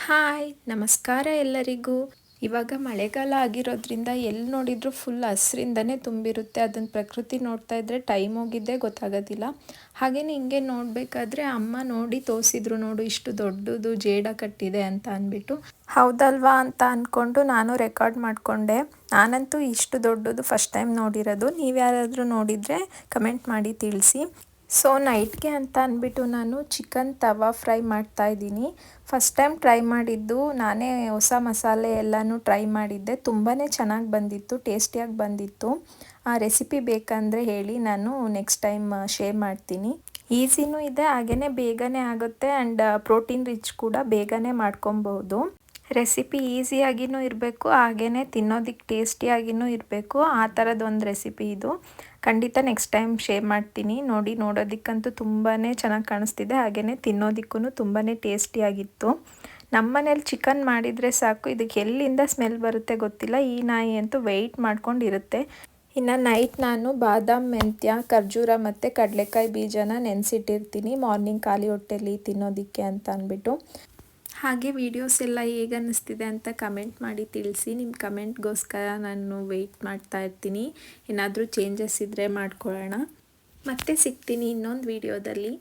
Hi ನಮಸ್ಕಾರ ಎಲ್ಲರಿಗೂ. ಇವಾಗ ಮಳೆಗಾಲ ಆಗಿರೋದ್ರಿಂದ ಎಲ್ಲಿ ನೋಡಿದರೂ ಫುಲ್ ಹಸಿರಿಂದನೇ ತುಂಬಿರುತ್ತೆ. ಅದನ್ನು ಪ್ರಕೃತಿ ನೋಡ್ತಾ ಇದ್ದರೆ ಟೈಮ್ ಹೋಗಿದ್ದೇ ಗೊತ್ತಾಗೋದಿಲ್ಲ. ಹಾಗೆಯೇ ಹಿಂಗೆ ನೋಡಬೇಕಾದ್ರೆ ಅಮ್ಮ ನೋಡಿ ತೋರಿಸಿದ್ರು, ನೋಡು ಇಷ್ಟು ದೊಡ್ಡದು ಜೇಡ ಕಟ್ಟಿದೆ ಅಂತ ಅಂದ್ಬಿಟ್ಟು. ಹೌದಲ್ವಾ ಅಂತ ಅಂದ್ಕೊಂಡು ನಾನು ರೆಕಾರ್ಡ್ ಮಾಡಿಕೊಂಡೆ. ನಾನಂತೂ ಇಷ್ಟು ದೊಡ್ಡದು ಫಸ್ಟ್ ಟೈಮ್ ನೋಡಿರೋದು. ನೀವು ಯಾರಾದರೂ ನೋಡಿದರೆ ಕಮೆಂಟ್ ಮಾಡಿ ತಿಳಿಸಿ. ಸೊ ನೈಟ್ಗೆ ಅಂತ ಅಂದ್ಬಿಟ್ಟು ನಾನು ಚಿಕನ್ ತವಾ ಫ್ರೈ ಮಾಡ್ತಾಯಿದ್ದೀನಿ. ಫಸ್ಟ್ ಟೈಮ್ ಟ್ರೈ ಮಾಡಿದ್ದು ನಾನೇ. ಹೊಸ ಮಸಾಲೆ ಎಲ್ಲನೂ ಟ್ರೈ ಮಾಡಿದ್ದೆ. ತುಂಬಾ ಚೆನ್ನಾಗಿ ಬಂದಿತ್ತು, ಟೇಸ್ಟಿಯಾಗಿ ಬಂದಿತ್ತು. ಆ ರೆಸಿಪಿ ಬೇಕಂದರೆ ಹೇಳಿ, ನಾನು ನೆಕ್ಸ್ಟ್ ಟೈಮ್ ಶೇರ್ ಮಾಡ್ತೀನಿ. ಈಸಿನೂ ಇದೆ, ಹಾಗೆಯೇ ಬೇಗನೆ ಆಗುತ್ತೆ ಆ್ಯಂಡ್ ಪ್ರೋಟೀನ್ ರಿಚ್ ಕೂಡ ಬೇಗನೆ ಮಾಡ್ಕೊಬೋದು. ರೆಸಿಪಿ ಈಸಿಯಾಗಿಯೂ ಇರಬೇಕು, ಹಾಗೆಯೇ ತಿನ್ನೋದಕ್ಕೆ ಟೇಸ್ಟಿಯಾಗಿಯೂ ಇರಬೇಕು. ಆ ಥರದೊಂದು ರೆಸಿಪಿ ಇದು. ಖಂಡಿತ ನೆಕ್ಸ್ಟ್ ಟೈಮ್ ಶೇರ್ ಮಾಡ್ತೀನಿ. ನೋಡೋದಕ್ಕಂತೂ ತುಂಬಾ ಚೆನ್ನಾಗಿ ಕಾಣಿಸ್ತಿದೆ, ಹಾಗೆಯೇ ತಿನ್ನೋದಕ್ಕೂ ತುಂಬಾ ಟೇಸ್ಟಿಯಾಗಿತ್ತು. ನಮ್ಮ ಮನೇಲಿ ಚಿಕನ್ ಮಾಡಿದರೆ ಸಾಕು, ಇದಕ್ಕೆ ಎಲ್ಲಿಂದ ಸ್ಮೆಲ್ ಬರುತ್ತೆ ಗೊತ್ತಿಲ್ಲ. ಈ ನಾಯಿ ಅಂತೂ ವೆಯ್ಟ್ ಮಾಡ್ಕೊಂಡಿರುತ್ತೆ. ಇನ್ನು ನೈಟ್ ನಾನು ಬಾದಾಮ್, ಮೆಂತ್ಯ, ಖರ್ಜೂರ ಮತ್ತು ಕಡಲೆಕಾಯಿ ಬೀಜನ ನೆನೆಸಿಟ್ಟಿರ್ತೀನಿ ಮಾರ್ನಿಂಗ್ ಖಾಲಿ ಹೊಟ್ಟೆಲಿ ತಿನ್ನೋದಕ್ಕೆ ಅಂತ ಅಂದ್ಬಿಟ್ಟು. ಹಾಗೆ ವೀಡಿಯೋಸ್ ಎಲ್ಲ ಹೇಗೆ ಅನ್ನಿಸ್ತಿದೆ ಅಂತ ಕಮೆಂಟ್ ಮಾಡಿ ತಿಳಿಸಿ. ನಿಮ್ಮ ಕಮೆಂಟ್ಗೋಸ್ಕರ ನಾನು ವೆಯ್ಟ್ ಮಾಡ್ತಾ ಇರ್ತೀನಿ. ಏನಾದರೂ ಚೇಂಜಸ್ ಇದ್ದರೆ ಮಾಡ್ಕೊಳ್ಳೋಣ. ಮತ್ತೆ ಸಿಗ್ತೀನಿ ಇನ್ನೊಂದು ವೀಡಿಯೋದಲ್ಲಿ.